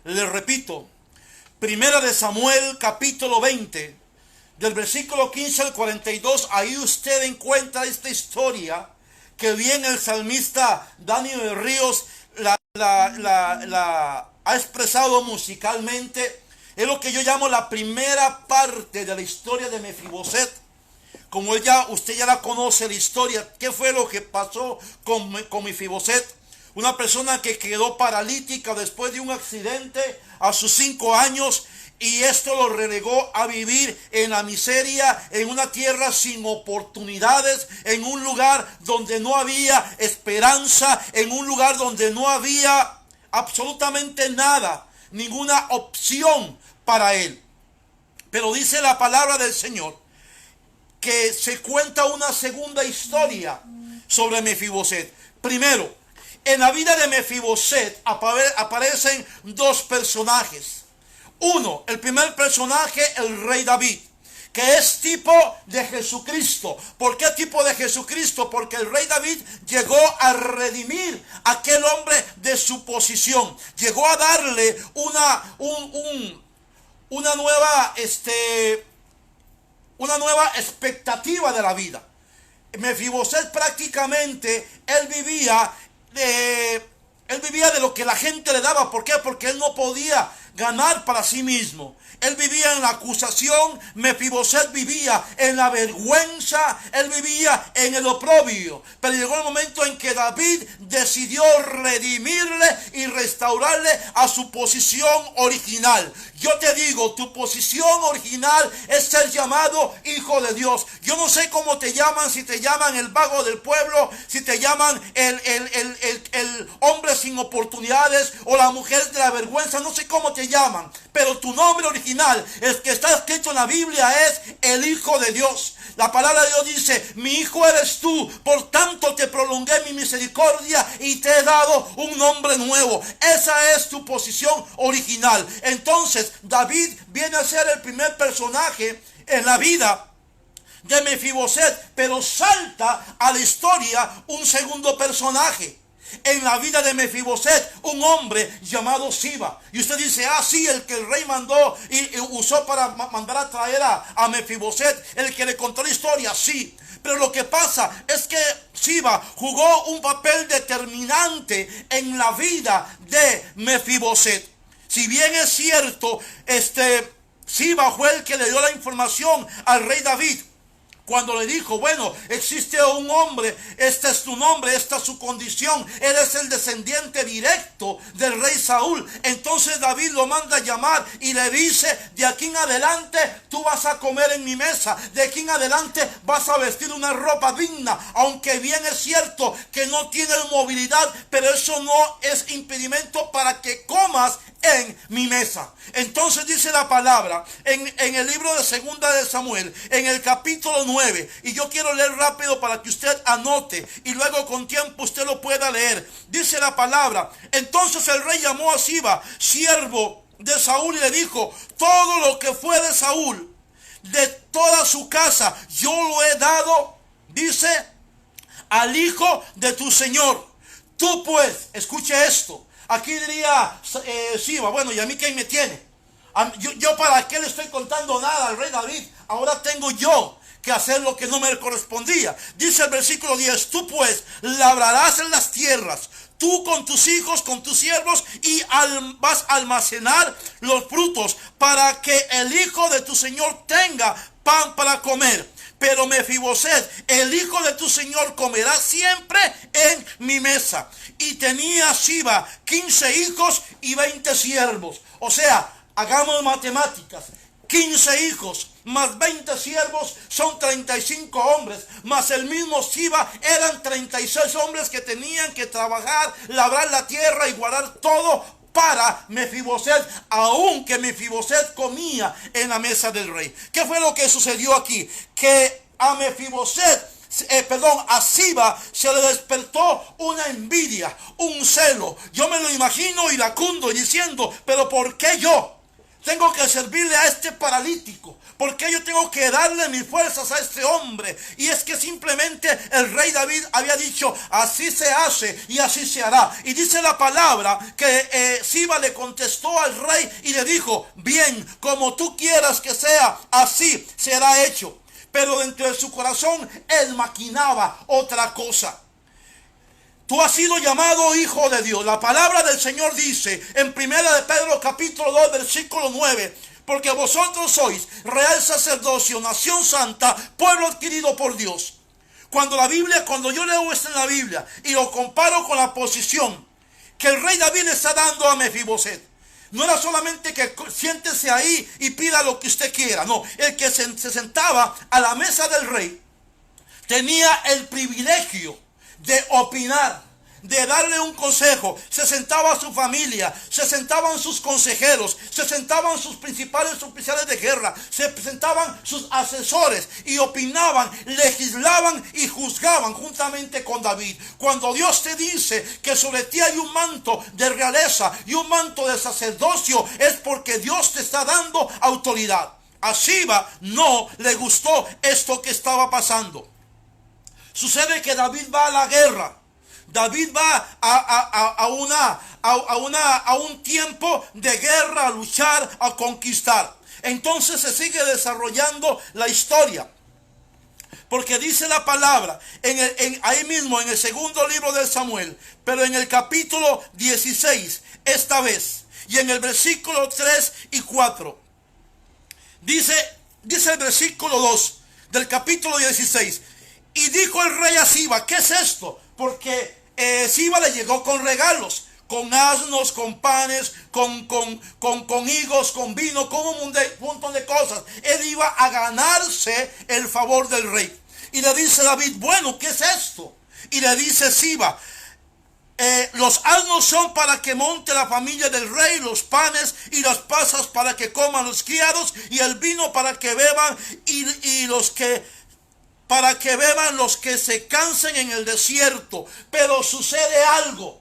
Le repito, Primera de Samuel capítulo 20, del versículo 15 al 42, ahí usted encuentra esta historia que bien el salmista Daniel Ríos la ha expresado musicalmente. Es lo que yo llamo la primera parte de la historia de Mefiboset. Como usted ya la conoce la historia, ¿qué fue lo que pasó con Mefiboset? Una persona que quedó paralítica después de un accidente a sus 5 años, y esto lo relegó a vivir en la miseria, en una tierra sin oportunidades, en un lugar donde no había esperanza, en un lugar donde no había absolutamente nada, ninguna opción para él. Pero dice la palabra del Señor que se cuenta una segunda historia sobre Mefiboset. Primero, en la vida de Mefiboset aparecen dos personajes. Uno, el primer personaje, el rey David, que es tipo de Jesucristo. ¿Por qué tipo de Jesucristo? Porque el rey David llegó a redimir a aquel hombre de su posición. Llegó a darle una nueva expectativa de la vida. Mefiboset prácticamente, él vivía de lo que la gente le daba. ¿Por qué? Porque él no podía ganar para sí mismo. Él vivía en la acusación, Mefiboset vivía en la vergüenza, él vivía en el oprobio. Pero llegó el momento en que David decidió redimirle y restaurarle a su posición original. Yo te digo, tu posición original es ser llamado hijo de Dios. Yo no sé cómo te llaman, si te llaman el vago del pueblo, si te llaman el hombre sin oportunidades o la mujer de la vergüenza, no sé cómo te llaman, pero tu nombre original, el que está escrito en la Biblia, es el Hijo de Dios. La palabra de Dios dice: mi hijo eres tú, por tanto te prolongué mi misericordia y te he dado un nombre nuevo. Esa es tu posición original. Entonces David viene a ser el primer personaje en la vida de Mefiboset, pero salta a la historia un segundo personaje en la vida de Mefiboset, un hombre llamado Siba. Y usted dice: sí, el que el rey mandó y usó para mandar a traer a Mefiboset, el que le contó la historia, sí. Pero lo que pasa es que Siba jugó un papel determinante en la vida de Mefiboset. Si bien es cierto, Siba fue el que le dio la información al rey David, cuando le dijo: bueno, existe un hombre, este es tu nombre, esta es su condición, él es el descendiente directo del rey Saúl. Entonces David lo manda a llamar y le dice: de aquí en adelante tú vas a comer en mi mesa, de aquí en adelante vas a vestir una ropa digna, aunque bien es cierto que no tienes movilidad, pero eso no es impedimento para que comas en mi mesa. Entonces dice la palabra en el libro de Segunda de Samuel, en el capítulo 9, y yo quiero leer rápido para que usted anote y luego con tiempo usted lo pueda leer. Dice la palabra: entonces el rey llamó a Siba, siervo de Saúl, y le dijo: todo lo que fue de Saúl, de toda su casa, yo lo he dado, dice, al hijo de tu señor. Tú pues, escuche esto. Aquí diría Siba: bueno, ¿y a mí quién me tiene? Yo para qué le estoy contando nada al rey David. Ahora tengo yo que hacer lo que no me correspondía. Dice el versículo 10: tú pues labrarás en las tierras, tú con tus hijos, con tus siervos, y vas a almacenar los frutos, para que el hijo de tu señor tenga pan para comer. Pero Mefiboset, el hijo de tu señor, comerá siempre en mi mesa. Y tenía Siba 15 hijos y 20 siervos. O sea, hagamos matemáticas. 15 hijos más 20 siervos son 35 hombres, más el mismo Siba eran 36 hombres que tenían que trabajar, labrar la tierra y guardar todo para Mefiboset, aunque Mefiboset comía en la mesa del rey. ¿Qué fue lo que sucedió aquí? Que a a Siba se le despertó una envidia, un celo. Yo me lo imagino iracundo diciendo: pero ¿por qué yo? Tengo que servirle a este paralítico. Porque yo tengo que darle mis fuerzas a este hombre. Y es que simplemente el rey David había dicho, así se hace y así se hará. Y dice la palabra que Siba le contestó al rey y le dijo, bien, como tú quieras que sea, así será hecho. Pero dentro de su corazón él maquinaba otra cosa. Tú has sido llamado hijo de Dios. La palabra del Señor dice en 1 de Pedro capítulo 2 versículo 9, porque vosotros sois real sacerdocio, nación santa, pueblo adquirido por Dios. Cuando yo leo esto en la Biblia y lo comparo con la posición que el rey David le está dando a Mefiboset, no era solamente que siéntese ahí y pida lo que usted quiera. No, el que se sentaba a la mesa del rey tenía el privilegio de opinar, de darle un consejo. Se sentaba su familia, se sentaban sus consejeros, se sentaban sus principales oficiales de guerra, se sentaban sus asesores y opinaban, legislaban y juzgaban juntamente con David. Cuando Dios te dice que sobre ti hay un manto de realeza y un manto de sacerdocio, es porque Dios te está dando autoridad. A Siba no le gustó esto que estaba pasando. Sucede que David va a la guerra. David va a un tiempo de guerra, a luchar, a conquistar. Entonces se sigue desarrollando la historia. Porque dice la palabra, ahí mismo en el segundo libro de Samuel, pero en el capítulo 16, esta vez, y en el versículo 3 y 4, dice el versículo 2 del capítulo 16, y dijo el rey a Siba, ¿qué es esto? Porque Siba le llegó con regalos, con asnos, con panes, con higos, con vino, con un montón de cosas. Él iba a ganarse el favor del rey. Y le dice David, bueno, ¿qué es esto? Y le dice Siba, los asnos son para que monte la familia del rey, los panes y las pasas para que coman los criados, y el vino para que beban para que beban los que se cansen en el desierto. Pero sucede algo.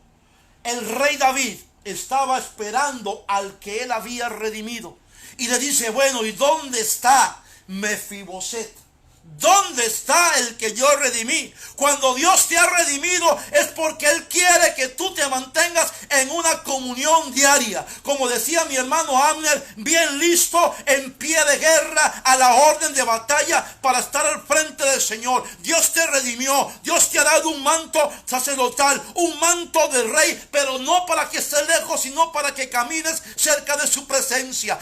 El rey David estaba esperando al que él había redimido. Y le dice, bueno, ¿y dónde está Mefiboset? ¿Dónde está el que yo redimí? Cuando Dios te ha redimido es porque Él quiere que tú te mantengas en una comunión diaria. Como decía mi hermano Abner, bien listo, en pie de guerra, a la orden de batalla para estar al frente del Señor. Dios te redimió, Dios te ha dado un manto sacerdotal, un manto de rey, pero no para que estés lejos, sino para que camines cerca de su presencia.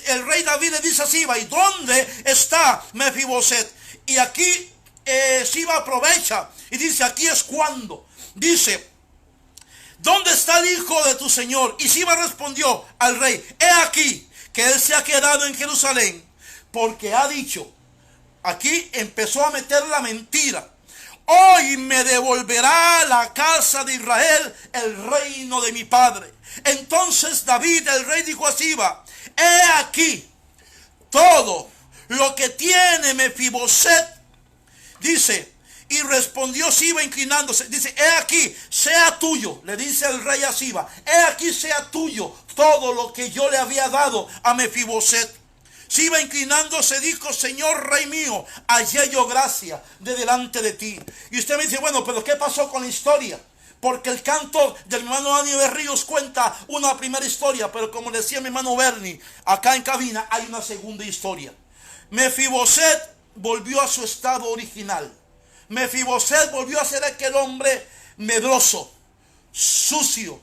El rey David le dice a Siba, ¿y dónde está Mefiboset? Y aquí Siba aprovecha y dice, aquí es cuando. Dice, ¿dónde está el hijo de tu señor? Y Siba respondió al rey, he aquí que él se ha quedado en Jerusalén, porque ha dicho, aquí empezó a meter la mentira, hoy me devolverá la casa de Israel el reino de mi padre. Entonces David, el rey, dijo a Siba, he aquí todo lo que tiene Mefiboset, dice, y respondió Siba inclinándose, dice, he aquí, sea tuyo, le dice el rey a Siba, he aquí sea tuyo todo lo que yo le había dado a Mefiboset. Siba inclinándose dijo, Señor rey mío, hallé yo gracia de delante de ti. Y usted me dice, bueno, pero ¿qué pasó con la historia? Porque el canto del hermano Aníbal Ríos cuenta una primera historia, pero como decía mi hermano Bernie, acá en cabina hay una segunda historia. Mefiboset volvió a su estado original. Mefiboset volvió a ser aquel hombre medroso, sucio,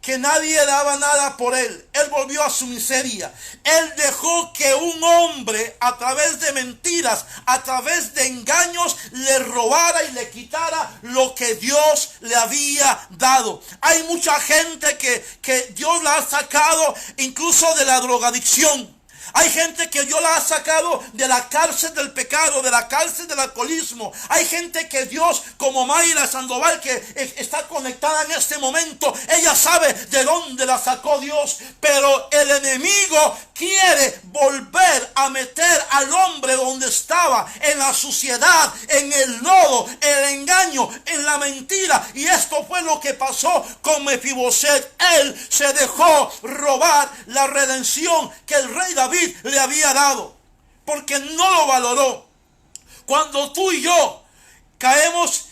que nadie daba nada por él. Él volvió a su miseria. Él dejó que un hombre, a través de mentiras, a través de engaños, le robara y le quitara lo que Dios le había dado. Hay mucha gente que Dios la ha sacado incluso de la drogadicción. Hay gente que Dios la ha sacado de la cárcel del pecado, de la cárcel del alcoholismo. Hay gente que Dios, como Mayra Sandoval, que está conectada en este momento, ella sabe de dónde la sacó Dios. Pero el enemigo quiere volver a meter al hombre donde estaba, en la suciedad, en el lodo, el engaño, en la mentira. Y esto fue lo que pasó con Mefiboset. Él se dejó robar la redención que el rey David le había dado, porque no lo valoró. Cuando tú y yo caemos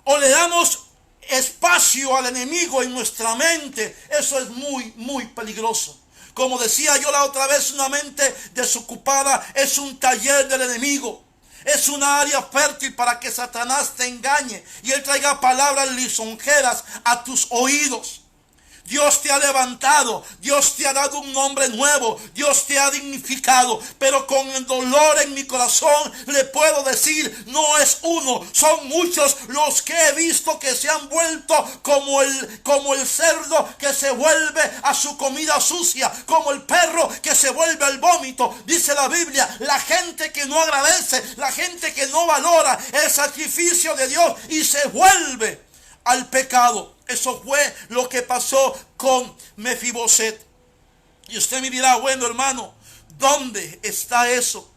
o le damos espacio al enemigo en nuestra mente, eso es muy peligroso. Como decía yo la otra vez, una mente desocupada es un taller del enemigo. Es una área fértil para que Satanás te engañe y él traiga palabras lisonjeras a tus oídos. Dios te ha levantado, Dios te ha dado un nombre nuevo, Dios te ha dignificado, pero con el dolor en mi corazón le puedo decir, no es uno, son muchos los que he visto que se han vuelto como el cerdo que se vuelve a su comida sucia, como el perro que se vuelve al vómito. Dice la Biblia, la gente que no agradece, la gente que no valora el sacrificio de Dios y se vuelve al pecado. Eso fue lo que pasó con Mefiboset. Y usted me dirá, bueno, hermano, ¿dónde está eso?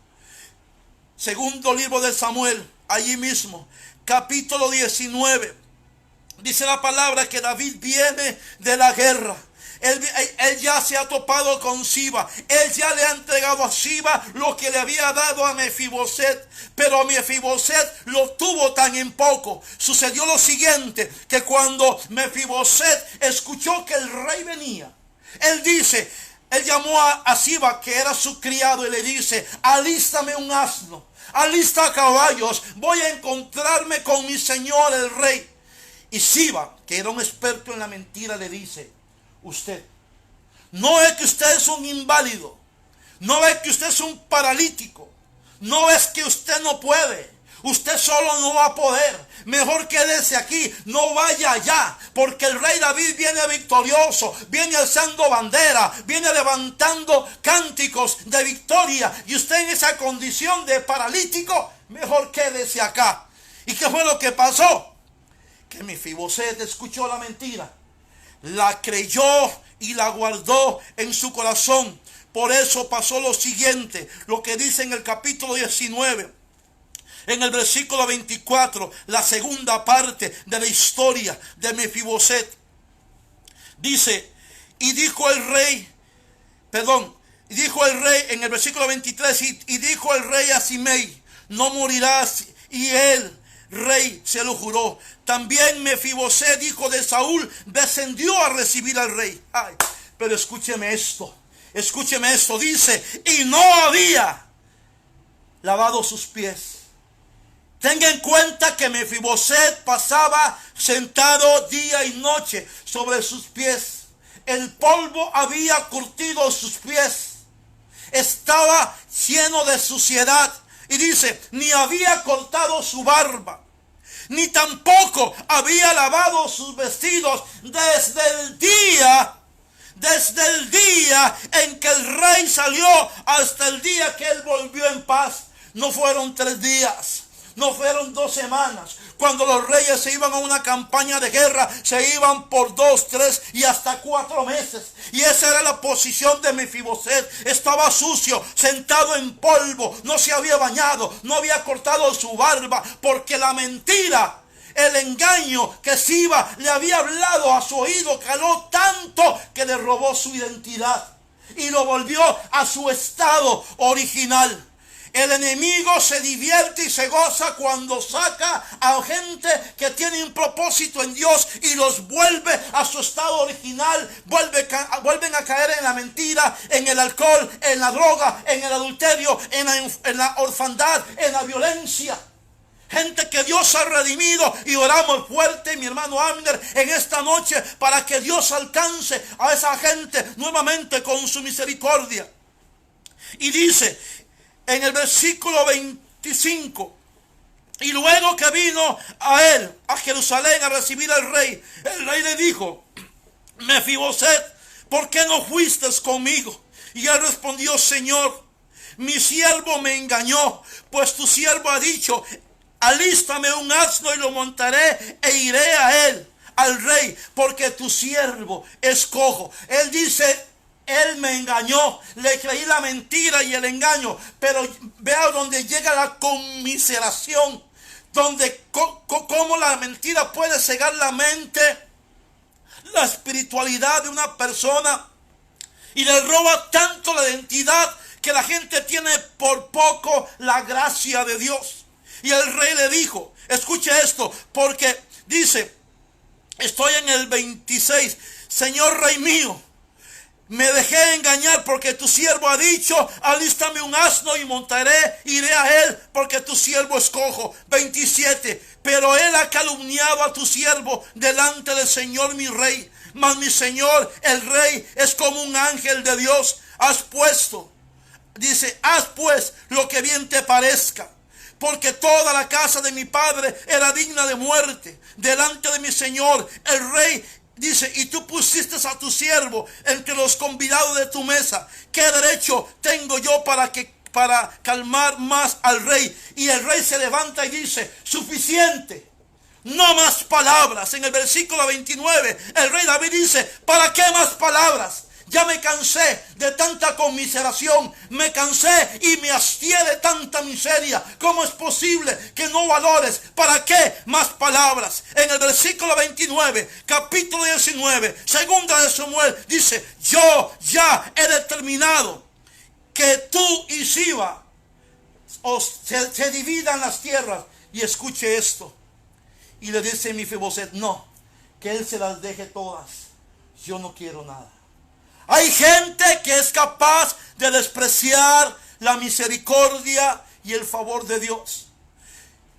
Segundo libro de Samuel, allí mismo, capítulo 19. Dice la palabra que David viene de la guerra. Él ya se ha topado con Siba. Él ya le ha entregado a Siba lo que le había dado a Mefiboset. Pero a Mefiboset lo tuvo tan en poco. Sucedió lo siguiente, que cuando Mefiboset escuchó que el rey venía, él llamó a Siba, que era su criado, y le dice, alístame un asno, alista caballos, voy a encontrarme con mi señor el rey. Y Siba, que era un experto en la mentira, le dice, usted, no es que usted es un inválido, no es que usted es un paralítico, no es que usted no puede, usted solo no va a poder, mejor quédese aquí, no vaya allá, porque el rey David viene victorioso, viene alzando bandera, viene levantando cánticos de victoria, y usted en esa condición de paralítico, mejor quédese acá. ¿Y qué fue lo que pasó? Que Mefiboset escuchó la mentira, la creyó y la guardó en su corazón. Por eso pasó lo siguiente, lo que dice en el capítulo 19, en el versículo 24, la segunda parte de la historia de Mefiboset. Dice, dijo el rey en el versículo 23, y dijo el rey a Simei, no morirás, y él, rey, se lo juró. También Mefiboset, hijo de Saúl, descendió a recibir al rey. Ay, pero escúcheme esto, dice, y no había lavado sus pies. Tenga en cuenta que Mefiboset pasaba sentado día y noche sobre sus pies. El polvo había curtido sus pies. Estaba lleno de suciedad. Y dice, ni había cortado su barba, ni tampoco había lavado sus vestidos desde el día en que el rey salió hasta el día que él volvió en paz. No fueron 3 días, no fueron 2 semanas. Cuando los reyes se iban a una campaña de guerra, se iban por 2, 3 y hasta 4 meses. Y esa era la posición de Mefiboset. Estaba sucio, sentado en polvo, no se había bañado, no había cortado su barba, porque la mentira, el engaño que Siba le había hablado a su oído, caló tanto que le robó su identidad y lo volvió a su estado original. El enemigo se divierte y se goza cuando saca a gente que tiene un propósito en Dios y los vuelve a su estado original. Vuelven a caer en la mentira, en el alcohol, en la droga, en el adulterio, en la orfandad, en la violencia. Gente que Dios ha redimido, y oramos fuerte, mi hermano Abner, en esta noche para que Dios alcance a esa gente nuevamente con su misericordia. Y dice en el versículo 25, y luego que vino a él, a Jerusalén, a recibir al rey, el rey le dijo, Mefiboset, ¿por qué no fuiste conmigo? Y él respondió, Señor, mi siervo me engañó, pues tu siervo ha dicho, alístame un asno y lo montaré e iré a él, al rey, porque tu siervo es cojo. Él dice, él me engañó, le creí la mentira y el engaño, pero vea donde llega la conmiseración, donde cómo la mentira puede cegar la mente, la espiritualidad de una persona, y le roba tanto la identidad que la gente tiene por poco la gracia de Dios. Y el rey le dijo, escuche esto, porque dice, estoy en el 26, Señor rey mío, me dejé engañar porque tu siervo ha dicho, alístame un asno y montaré, iré a él, porque tu siervo es cojo. 27, pero él ha calumniado a tu siervo delante del Señor mi rey. Mas mi Señor, el rey, es como un ángel de Dios. Haz pues lo que bien te parezca. Porque toda la casa de mi padre era digna de muerte delante de mi Señor, el rey. Dice, y tú pusiste a tu siervo entre los convidados de tu mesa. ¿Qué derecho tengo yo para calmar más al rey? Y el rey se levanta y dice, suficiente, no más palabras. En el versículo 29, el rey David dice, ¿para qué más palabras? Ya me cansé de tanta conmiseración, me cansé y me hastié de tanta miseria. ¿Cómo es posible que no valores? ¿Para qué más palabras? En el versículo 29, capítulo 19, segunda de Samuel, dice, yo ya he determinado que tú y Siba se dividan las tierras. Y escuche esto. Y le dice Mefiboset, no, que él se las deje todas. Yo no quiero nada. Hay gente que es capaz de despreciar la misericordia y el favor de Dios.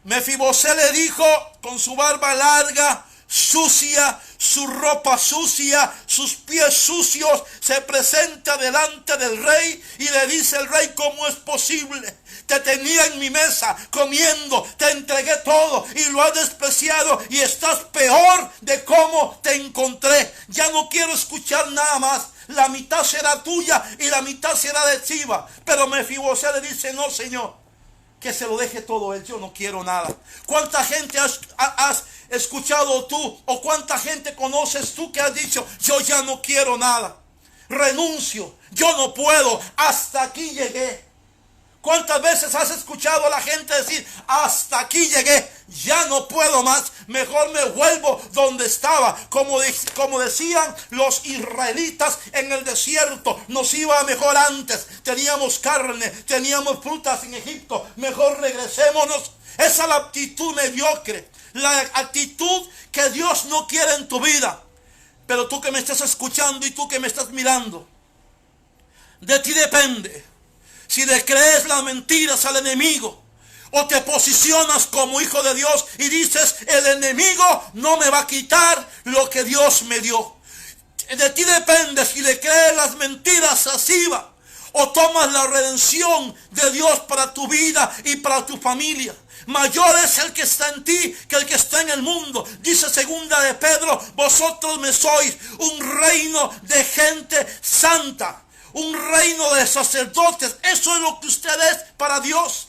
Mefiboset le dijo, con su barba larga, sucia, su ropa sucia, sus pies sucios, se presenta delante del rey y le dice el rey, ¿cómo es posible? Te tenía en mi mesa comiendo, te entregué todo y lo has despreciado y estás peor de cómo te encontré. Ya no quiero escuchar nada más. La mitad será tuya y la mitad será de Siba. Pero Mefiboset le dice, no, Señor, que se lo deje todo él, yo no quiero nada. ¿Cuánta gente has escuchado tú o cuánta gente conoces tú que has dicho, yo ya no quiero nada, renuncio, yo no puedo, hasta aquí llegué? ¿Cuántas veces has escuchado a la gente decir, hasta aquí llegué, ya no puedo más, mejor me vuelvo donde estaba? Como decían los israelitas en el desierto, nos iba mejor antes, teníamos carne, teníamos frutas en Egipto, mejor regresémonos. Esa es la actitud mediocre, la actitud que Dios no quiere en tu vida. Pero tú que me estás escuchando y tú que me estás mirando, de ti depende si le crees las mentiras al enemigo o te posicionas como hijo de Dios y dices, el enemigo no me va a quitar lo que Dios me dio. De ti depende si le crees las mentiras a Siba o tomas la redención de Dios para tu vida y para tu familia. Mayor es el que está en ti que el que está en el mundo. Dice segunda de Pedro, vosotros me sois un reino de gente santa, un reino de sacerdotes. Eso es lo que usted es para Dios.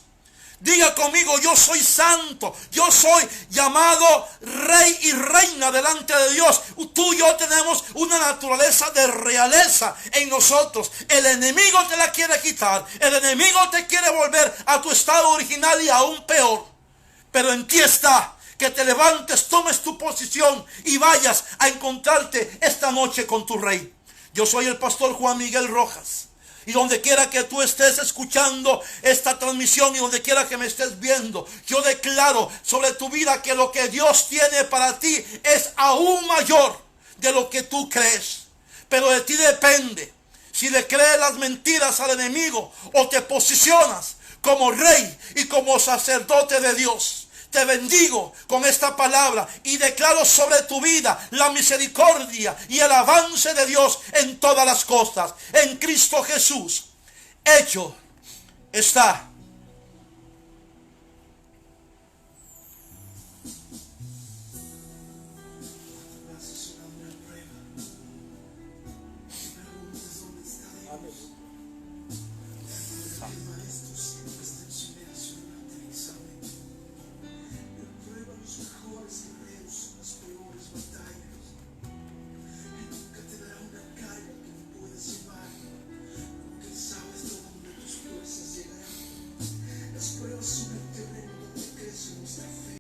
Diga conmigo, yo soy santo, yo soy llamado rey y reina delante de Dios. Tú y yo tenemos una naturaleza de realeza en nosotros. El enemigo te la quiere quitar, el enemigo te quiere volver a tu estado original y aún peor. Pero en ti está que te levantes, tomes tu posición y vayas a encontrarte esta noche con tu rey. Yo soy el pastor Juan Miguel Rojas. Y donde quiera que tú estés escuchando esta transmisión y donde quiera que me estés viendo, yo declaro sobre tu vida que lo que Dios tiene para ti es aún mayor de lo que tú crees. Pero de ti depende si le crees las mentiras al enemigo o te posicionas como rey y como sacerdote de Dios. Te bendigo con esta palabra y declaro sobre tu vida la misericordia y el avance de Dios en todas las cosas. En Cristo Jesús, hecho está.